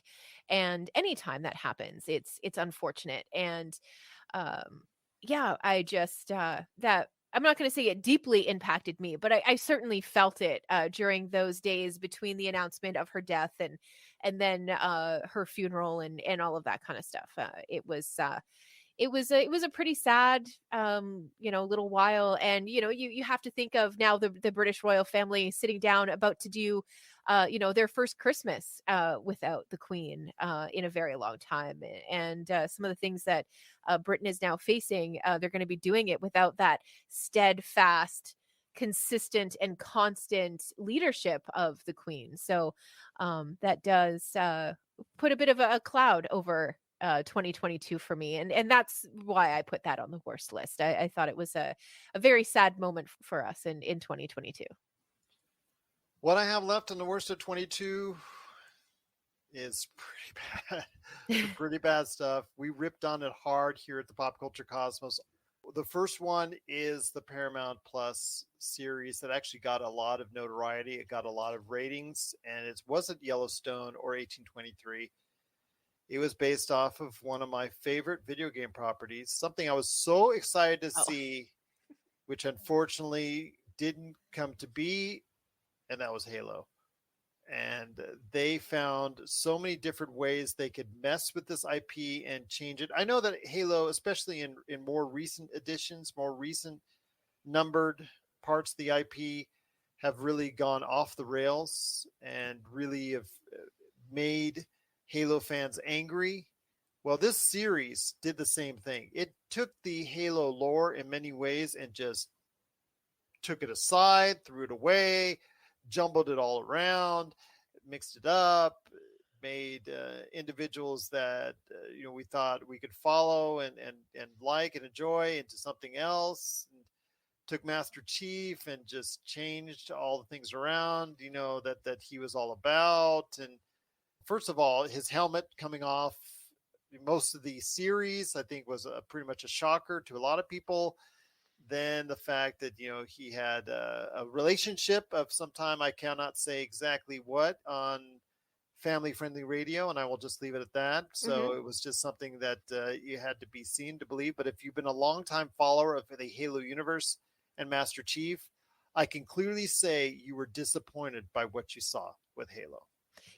and anytime that happens, it's unfortunate. And I just that I'm not going to say it deeply impacted me, but I certainly felt it during those days between the announcement of her death and then her funeral and all of that kind of stuff. It was a pretty sad, little while. And, you have to think of now the British royal family sitting down about to do, their first Christmas without the Queen in a very long time. And some of the things that Britain is now facing, they're going to be doing it without that steadfast, consistent and constant leadership of the Queen. So that does put a bit of a cloud over 2022 for me, and that's why I put that on the worst list. I thought it was a very sad moment for us in 2022. What I have left on the worst of 22 is pretty bad. Pretty bad stuff. We ripped on it hard here at the Pop Culture Cosmos. The first one is the Paramount Plus series that actually got a lot of notoriety. It got a lot of ratings, and it wasn't Yellowstone or 1823. It was based off of one of my favorite video game properties, something I was so excited to see, which unfortunately didn't come to be, and that was Halo. And they found so many different ways they could mess with this IP and change it. I know that Halo, especially in more recent editions, more recent numbered parts of the IP, have really gone off the rails and really have made Halo fans angry. Well, this series did the same thing. It took the Halo lore in many ways and just took it aside, threw it away, jumbled it all around, mixed it up, made individuals that we thought we could follow and like and enjoy into something else. And took Master Chief and just changed all the things around, that he was all about. And first of all, his helmet coming off most of the series, I think, was pretty much a shocker to a lot of people. Then the fact that, he had a relationship of some time, I cannot say exactly what, on family-friendly radio, and I will just leave it at that. So it was just something that you had to be seen to believe. But if you've been a longtime follower of the Halo universe and Master Chief, I can clearly say you were disappointed by what you saw with Halo.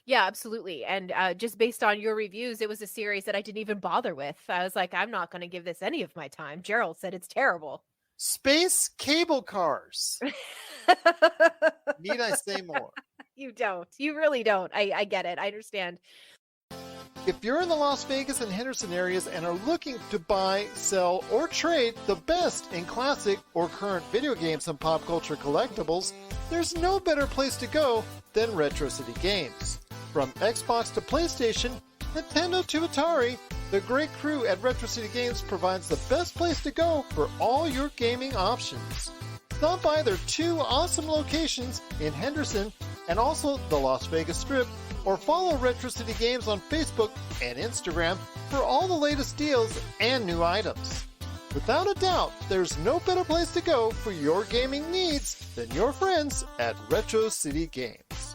Yeah, absolutely. And just based on your reviews, it was a series that I didn't even bother with. I was like, I'm not going to give this any of my time. Gerald said it's terrible. Space cable cars. Need I say more? You don't. You really don't. I get it. I understand. If you're in the Las Vegas and Henderson areas and are looking to buy, sell, or trade the best in classic or current video games and pop culture collectibles, there's no better place to go than Retro City Games. From Xbox to PlayStation, Nintendo to Atari, the great crew at Retro City Games provides the best place to go for all your gaming options. Stop by their 2 awesome locations in Henderson and also the Las Vegas Strip, or follow Retro City Games on Facebook and Instagram for all the latest deals and new items. Without a doubt, there's no better place to go for your gaming needs than your friends at Retro City Games.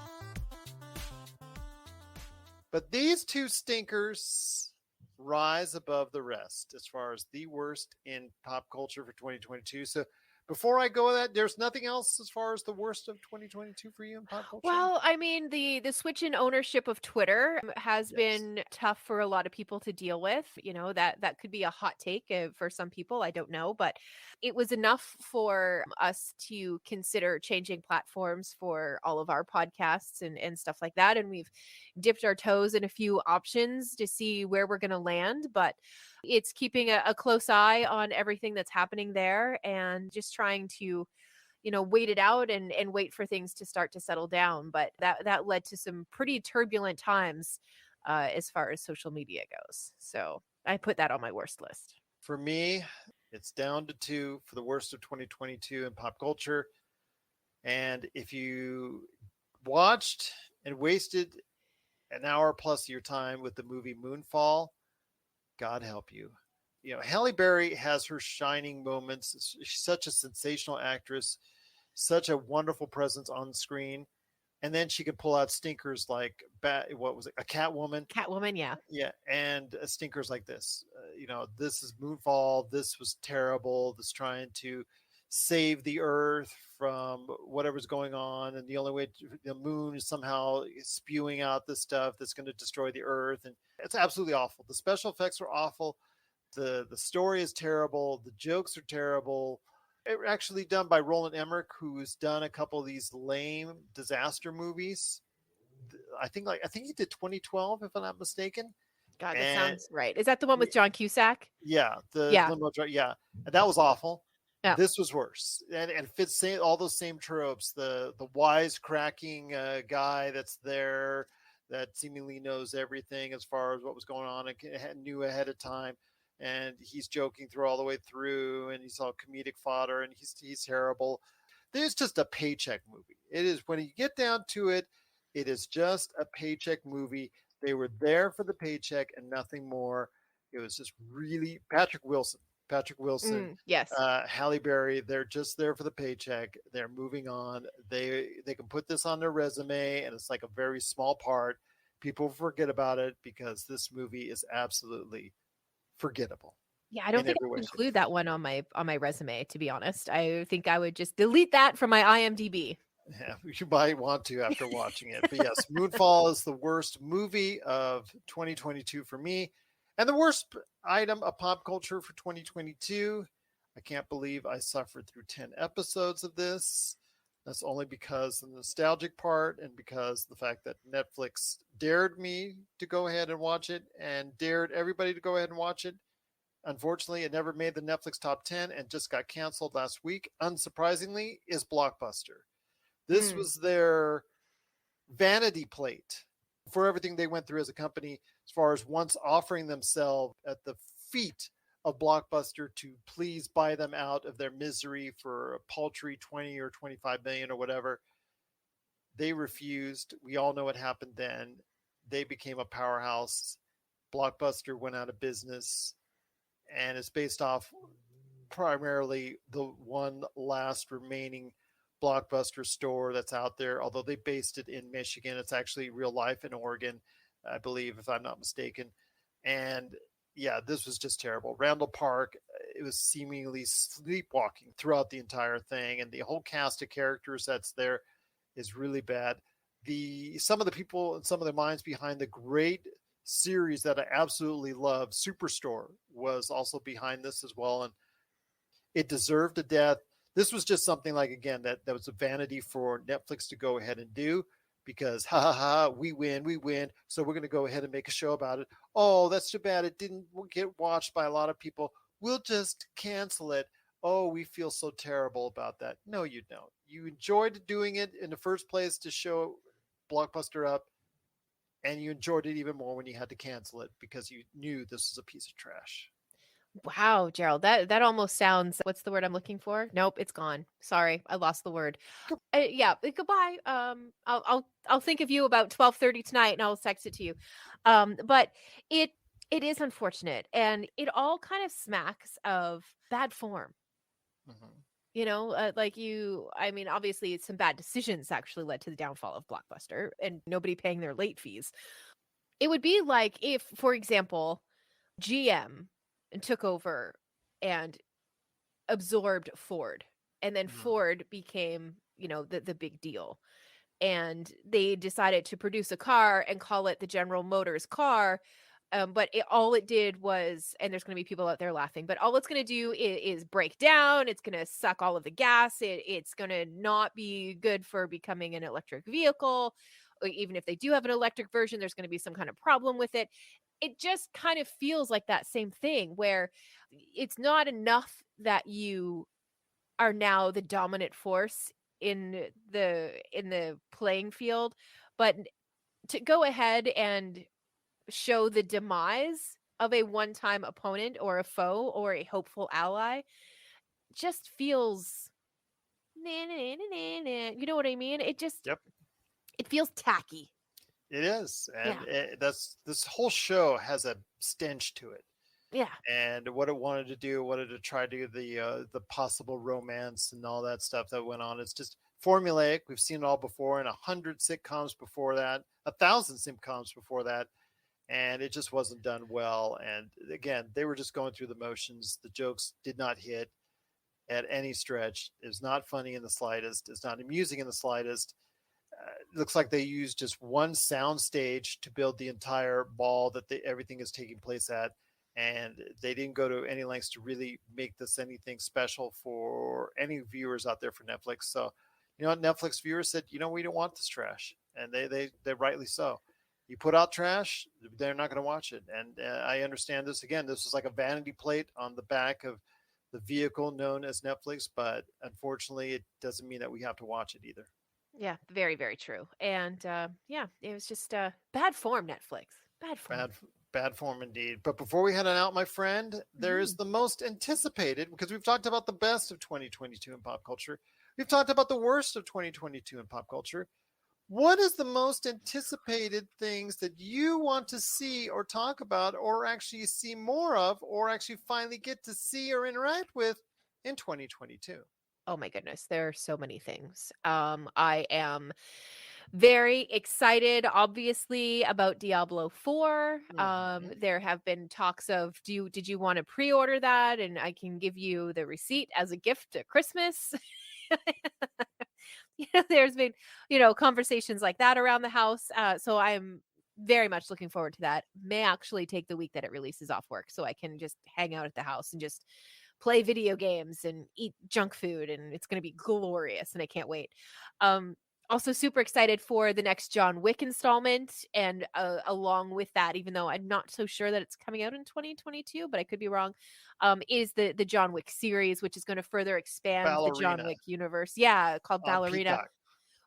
But these 2 stinkers rise above the rest as far as the worst in pop culture for 2022. So before I go with that, there's nothing else as far as the worst of 2022 for you in pop culture? Well, I mean, the switch in ownership of Twitter has been tough for a lot of people to deal with. You know, that could be a hot take for some people. I don't know, but it was enough for us to consider changing platforms for all of our podcasts and stuff like that. And we've dipped our toes in a few options to see where we're going to land, but it's keeping a close eye on everything that's happening there and just trying to, wait it out and wait for things to start to settle down. But that led to some pretty turbulent times as far as social media goes. So I put that on my worst list. For me, it's down to 2 for the worst of 2022 in pop culture. And if you watched and wasted an hour plus of your time with the movie Moonfall, God help you. Halle Berry has her shining moments. She's such a sensational actress, such a wonderful presence on screen. And then she could pull out stinkers like, what was it? A Catwoman. Catwoman, yeah. Yeah, and stinkers like this. This is Moonfall. This was terrible. This trying to save the Earth from whatever's going on. And the only way the moon is somehow spewing out this stuff that's going to destroy the Earth. And it's absolutely awful. The special effects are awful. The story is terrible. The jokes are terrible. It was actually done by Roland Emmerich, who's done a couple of these lame disaster movies. I think he did 2012, if I'm not mistaken. God, that sounds right. Is that the one with John Cusack? Yeah, limo driver. Yeah, and that was awful. Yeah. This was worse, and fits all those same tropes. The wisecracking guy that's there that seemingly knows everything as far as what was going on and knew ahead of time. And he's joking through all the way through, and he's all comedic fodder, and he's terrible. There's just a paycheck movie. It is, when you get down to it, it is just a paycheck movie. They were there for the paycheck and nothing more. It was just really Patrick Wilson, yes. Halle Berry. They're just there for the paycheck. They're moving on. They can put this on their resume, and it's like a very small part. People forget about it because this movie is absolutely forgettable. Yeah, I don't think I would include that one on my resume, to be honest. I think I would just delete that from my IMDb. Yeah, you might want to after watching it. But yes, Moonfall is the worst movie of 2022 for me. And the worst item of pop culture for 2022. I can't believe I suffered through 10 episodes of this. That's only because the nostalgic part and because the fact that Netflix dared me to go ahead and watch it and dared everybody to go ahead and watch it. Unfortunately, it never made the Netflix top 10 and just got canceled last week. Unsurprisingly, is Blockbuster. This was their vanity plate for everything they went through as a company, as far as once offering themselves at the feet of Blockbuster to please buy them out of their misery for a paltry 20 or 25 million or whatever. They refused. We all know what happened then. They became a powerhouse. Blockbuster went out of business, and it's based off primarily the one last remaining Blockbuster store that's out there. Although they based it in Michigan, it's actually real life in Oregon, I believe, if I'm not mistaken. And yeah, this was just terrible. Randall Park, it was seemingly sleepwalking throughout the entire thing. And the whole cast of characters that's there is really bad. some of the people and some of the minds behind the great series that I absolutely love, Superstore, was also behind this as well, and it deserved a death. This was just something like, again, that was a vanity for Netflix to go ahead and do, because we win, so we're going to go ahead and make a show about it. Oh, that's too bad it didn't get watched by a lot of people. We'll just cancel it. Oh, we feel so terrible about that. No, you don't. You enjoyed doing it in the first place to show Blockbuster up, and you enjoyed it even more when you had to cancel it because you knew this was a piece of trash. Wow, Gerald, that almost sounds, what's the word I'm looking for? Nope, it's gone. Sorry, I lost the word. Yeah, goodbye. I'll think of you about 12:30 tonight, and I'll text it to you. But it is unfortunate, and it all kind of smacks of bad form. Mm-hmm. Obviously some bad decisions actually led to the downfall of Blockbuster and nobody paying their late fees. It would be like if, for example, GM took over and absorbed Ford, and then Ford became, the big deal. And they decided to produce a car and call it the General Motors car. But all it did was, and there's going to be people out there laughing, but all it's going to do is break down. It's going to suck all of the gas. It's going to not be good for becoming an electric vehicle. Even if they do have an electric version, there's going to be some kind of problem with it. It just kind of feels like that same thing where it's not enough that you are now the dominant force in the playing field, but to go ahead and show the demise of a one-time opponent or a foe or a hopeful ally just feels you know what I mean? It just it feels tacky. It is, and this whole show has a stench to it. Yeah, and what it wanted to try to do the possible romance and all that stuff that went on. It's just formulaic. We've seen it all before in 100 sitcoms before that, 1,000 sitcoms before that. And it just wasn't done well. And again, they were just going through the motions. The jokes did not hit at any stretch. It was not funny in the slightest. It's not amusing in the slightest. It looks like they used just one sound stage to build the entire ball that everything is taking place at. And they didn't go to any lengths to really make this anything special for any viewers out there for Netflix. So, Netflix viewers said, we don't want this trash. And they rightly so. You put out trash, they're not going to watch it. And I understand this. Again, this is like a vanity plate on the back of the vehicle known as Netflix. But unfortunately, it doesn't mean that we have to watch it either. Yeah, very, very true. And it was just bad form, Netflix. Bad form. Bad form indeed. But before we head on out, my friend, there is the most anticipated, because we've talked about the best of 2022 in pop culture. We've talked about the worst of 2022 in pop culture. What is the most anticipated things that you want to see or talk about or actually see more of or actually finally get to see or interact with in 2022? Oh my goodness, there are so many things. I am very excited, obviously, about Diablo 4. There have been talks of, did you want to pre-order that? And I can give you the receipt as a gift at Christmas. There's been, conversations like that around the house. So I'm very much looking forward to that. May actually take the week that it releases off work so I can just hang out at the house and just play video games and eat junk food, and it's going to be glorious, and I can't wait. Also super excited for the next John Wick installment, and along with that, even though I'm not so sure that it's coming out in 2022, but I could be wrong, is the John Wick series, which is going to further expand the John Wick universe. Yeah, called Ballerina,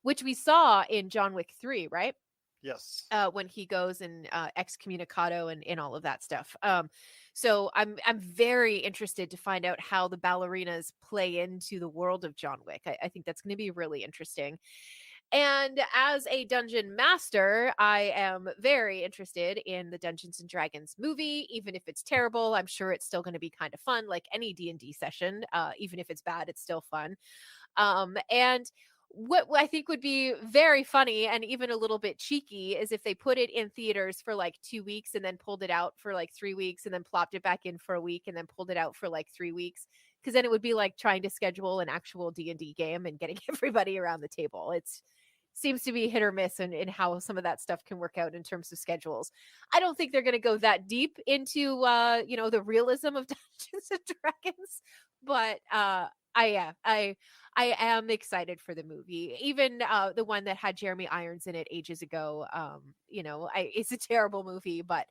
which we saw in John Wick 3, right? Yes. When he goes and excommunicado and all of that stuff. So I'm very interested to find out how the ballerinas play into the world of John Wick. I think that's going to be really interesting. And as a dungeon master, I am very interested in the Dungeons and Dragons movie. Even if it's terrible, I'm sure it's still going to be kind of fun, like any D&D session. Even if it's bad, it's still fun. And what I think would be very funny and even a little bit cheeky is if they put it in theaters for like 2 weeks and then pulled it out for like 3 weeks and then plopped it back in for a week and then pulled it out for like 3 weeks. Because then it would be like trying to schedule an actual D&D game and getting everybody around the table. seems to be hit or miss in how some of that stuff can work out in terms of schedules. I don't think they're going to go that deep into, the realism of Dungeons and Dragons, but I am excited for the movie. Even the one that had Jeremy Irons in it ages ago. It's a terrible movie, but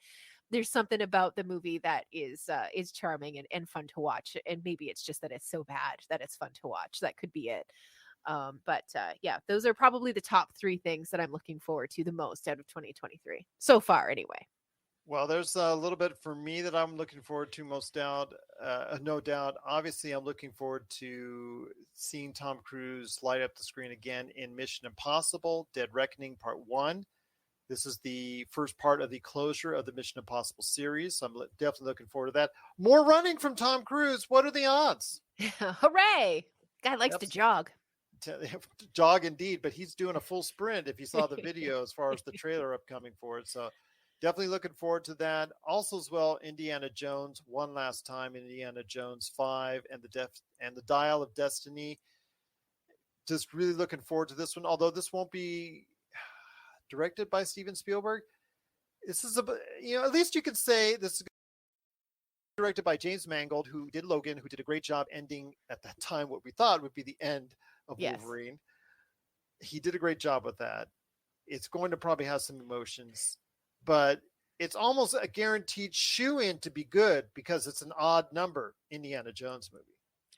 there's something about the movie that is charming and fun to watch. And maybe it's just that it's so bad that it's fun to watch. That could be it. Those are probably the top 3 things that I'm looking forward to the most out of 2023 so far, anyway. Well, there's a little bit for me that I'm looking forward to, no doubt. Obviously, I'm looking forward to seeing Tom Cruise light up the screen again in Mission Impossible: Dead Reckoning Part 1. This is the first part of the closure of the Mission Impossible series, so I'm definitely looking forward to that. More running from Tom Cruise. What are the odds? Hooray! Guy likes to jog. Jog indeed, but he's doing a full sprint if you saw the video as far as the trailer upcoming for it. So definitely looking forward to that. Also as well, Indiana Jones, one last time, Indiana Jones 5 and the Dial of Destiny. Just really looking forward to this one, although this won't be directed by Steven Spielberg. This is at least you could say this is directed by James Mangold, who did Logan, who did a great job ending at that time what we thought would be the end of Wolverine. He did a great job with that. It's going to probably have some emotions, but it's almost a guaranteed shoe-in to be good because it's an odd number Indiana Jones movie.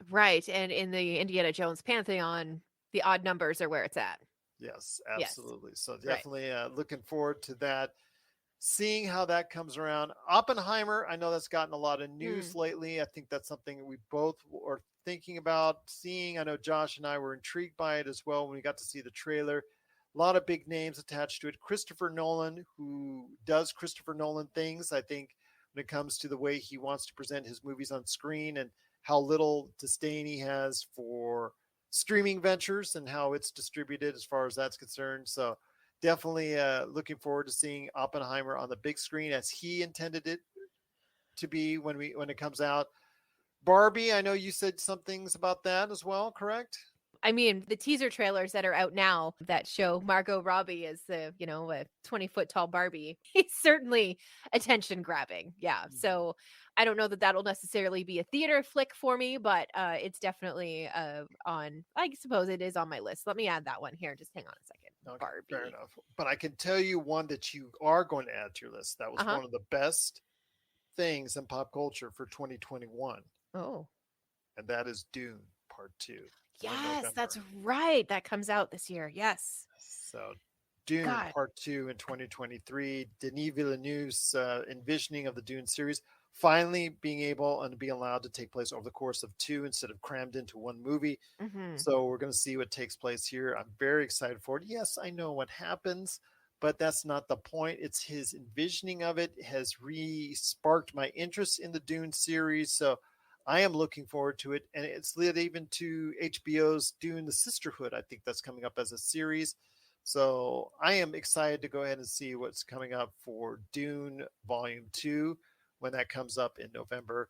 Right. And in the Indiana Jones pantheon, the odd numbers are where it's at. Yes, absolutely. Yes. So definitely looking forward to that. Seeing how that comes around. Oppenheimer, I know that's gotten a lot of news lately. I think that's something we both are thinking about seeing. I know Josh and I were intrigued by it as well when we got to see the trailer. A lot of big names attached to it. Christopher Nolan, who does Christopher Nolan things, I think, when it comes to the way he wants to present his movies on screen and how little disdain he has for streaming ventures and how it's distributed as far as that's concerned. So definitely looking forward to seeing Oppenheimer on the big screen as he intended it to be when it comes out. Barbie, I know you said some things about that as well, correct? I mean, the teaser trailers that are out now that show Margot Robbie as a 20-foot tall Barbie, it's certainly attention grabbing. Yeah. So I don't know that that'll necessarily be a theater flick for me, but it's definitely I suppose it is on my list. Let me add that one here. Just hang on a second. Okay, Barbie. Fair enough. But I can tell you one that you are going to add to your list. That was one of the best things in pop culture for 2021. Oh. And that is Dune Part 2. Yes, that's right. That comes out this year. Yes. So Dune Part 2 in 2023. Denis Villeneuve's envisioning of the Dune series finally being able and being allowed to take place over the course of 2 instead of crammed into one movie. So we're going to see what takes place here. I'm very excited for it. Yes, I know what happens, but that's not the point. It's his envisioning of it has re-sparked my interest in the Dune series. So I am looking forward to it. And it's led even to HBO's Dune: The Sisterhood. I think that's coming up as a series. So I am excited to go ahead and see what's coming up for Dune Volume 2 when that comes up in November.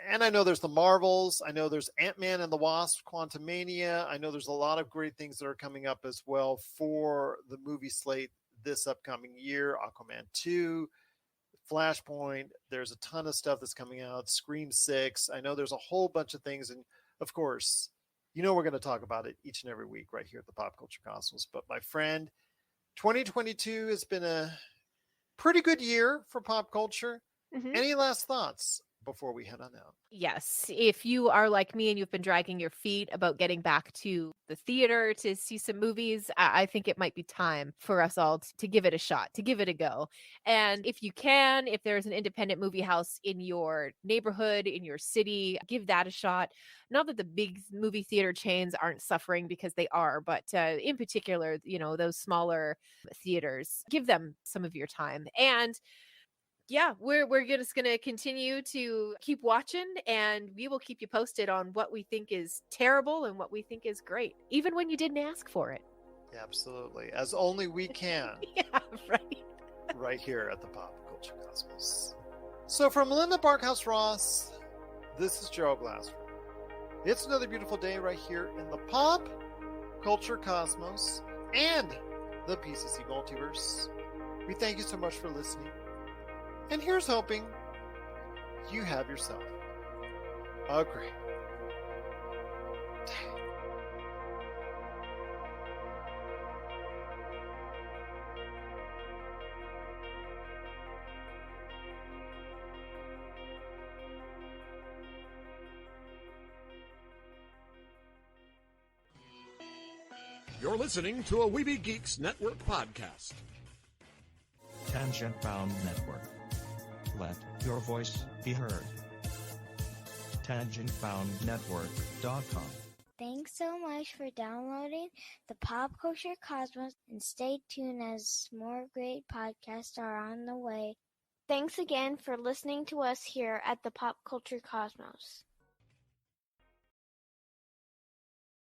And I know there's the Marvels. I know there's Ant-Man and the Wasp, Quantumania. I know there's a lot of great things that are coming up as well for the movie slate this upcoming year. Aquaman 2, Flashpoint. There's a ton of stuff that's coming out. Scream 6. I know there's a whole bunch of things. And of course, we're going to talk about it each and every week right here at the Pop Culture Cosmos. But my friend, 2022 has been a pretty good year for pop culture. Any last thoughts before we head on out? Yes. If you are like me and you've been dragging your feet about getting back to the theater to see some movies, I think it might be time for us all to give it a shot, to give it a go. And if you can, if there's an independent movie house in your neighborhood, in your city, give that a shot. Not that the big movie theater chains aren't suffering, because they are, but in particular, those smaller theaters, give them some of your time. And yeah, we're just going to continue to keep watching, and we will keep you posted on what we think is terrible and what we think is great, even when you didn't ask for it. Yeah, absolutely. As only we can. Yeah, right. Right here at the Pop Culture Cosmos. So from Melinda Barkhouse-Ross, this is Gerald Glassford. It's another beautiful day right here in the Pop Culture Cosmos. and the PCC Multiverse. We thank you so much for listening. And here's hoping you have yourself a great day. You're listening to a Weeby Geeks Network podcast. Tangent Bound Network. Let your voice be heard. TangentBoundNetwork.com. Thanks so much for downloading the Pop Culture Cosmos, and stay tuned as more great podcasts are on the way. Thanks again for listening to us here at the Pop Culture Cosmos.